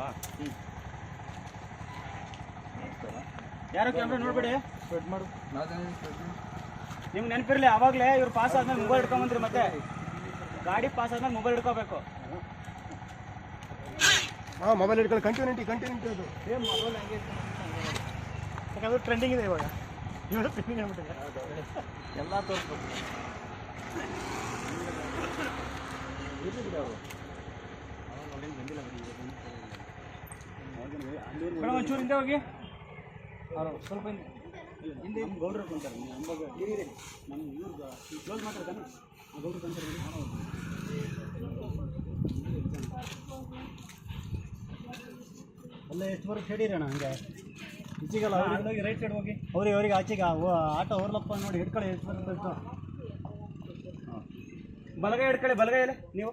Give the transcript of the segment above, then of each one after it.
ಅಲ್ವಾ? ಯಾರು camera ನೋಡ್ಬೇಡಿ, spread ಮಾಡು. ನಿಮ್ಗೆ ನೆನಪಿರಲಿ, ಅವಾಗಲೇ ಇವ್ರು ಪಾಸ್ ಆದ್ಮೇಲೆ ಮೊಬೈಲ್ ಹಿಡ್ಕೊಂಬಂದ್ರಿ. ಮತ್ತೆ ಗಾಡಿ ಪಾಸ್ ಆದ್ಮೇಲೆ ಮೊಬೈಲ್ ಹಿಡ್ಕೋಬೇಕು. ಹಾಂ, ಮೊಬೈಲ್ ಹಿಡ್ಕೊಳ್ಳಿ. ಕಂಟಿನ್ಯೂಟಿ ಅದು ಸೇಮ್ ಮೊಬೈಲ್ ಹಂಗೆ ಯಾಕಂದ್ರೆ ಟ್ರೆಂಡಿಂಗ್ ಇದೆ ಇವಾಗ. ಇವಾಗ ಟ್ರೆಂಡಿಂಗ್ ಆಗ್ಬಿಟ್ಟಿದೆ, ಎಲ್ಲ ತೋರಿಸ್ಬೇಕು. ಮೇಡಮ್ ಒಂಚೂರು ಹಿಂದೆ ಹೋಗಿ, ಸ್ವಲ್ಪ ಹಿಂದೆ ಗೌಡ್ರು ಕುಂತಾರೆ. ನಮ್ಮ ಇವ್ರಿಗೆ ಕ್ಲೋಸ್ ಮಾತಾಡ್ತಾನೆ ಗೌಡ್ರು ಕುಂತಾರೆ. ಅಲ್ಲ ಎಷ್ಟು ಬರುತ್ತೆ ಹೇಳಿರೋಣ ಹಂಗೆ ಈಚೆಗಲ್ಲ. ಹೋಗಿ ರೈಟ್ ಸೈಡ್ ಹೋಗಿ, ಅವ್ರಿಗೆ ಆಚೆಗೆ ಆಟೋ ಓರ್ಲಪ್ಪ ನೋಡಿ ಹಿಡ್ಕೊಳ್ಳಿ. ಎಷ್ಟು ಬರುತ್ತೆ? ಬಲಗೈ ಹಿಡ್ಕೊಳ್ಳಿ, ಬಲಗೈಯಲ್ಲಿ ನೀವು.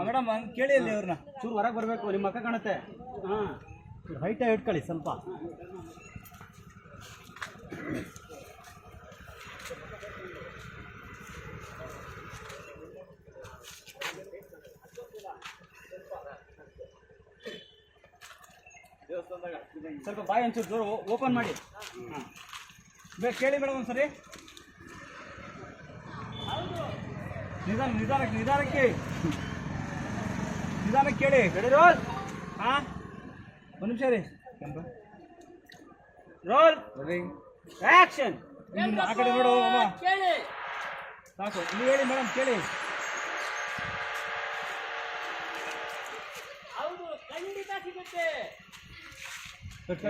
ಮೇಡಮ್ ಹಂಗೆ ಕೇಳಿ ಅಲ್ಲಿ ಅವ್ರನ್ನ, ಚೂರು ಹೊರಗೆ ಬರಬೇಕು, ನಿಮ್ಮ ಅಕ್ಕ ಕಾಣುತ್ತೆ. ಹಾಂ, ಹೈಟಾಗಿ ಹಿಡ್ಕೊಳ್ಳಿ ಸ್ವಲ್ಪ. ಸ್ವಲ್ಪ ಬಾಯಿ ಒಂಚೂರು ಜೋರು ಓಪನ್ ಮಾಡಿ. ಹಾಂ, ಬೇಕು ಕೇಳಿ ಮೇಡಮ್ ಒಂದ್ಸರಿ. ನಿಧಾನಕ್ಕೆ ಕೇಳಿ. ರೋಲ್. ಹಾಂ, ಒಂದು ನಿಮಿಷ ರೀ. Roll, action. ಆ ಕಡೆ ನೋಡು ಅಮ್ಮ, ಸಾಕು. ನೀವು ಹೇಳಿ ಮೇಡಮ್, ಕೇಳಿ. ಹೌದು, ಖಂಡಿತ ಸಿಗುತ್ತೆ. ಕಟ್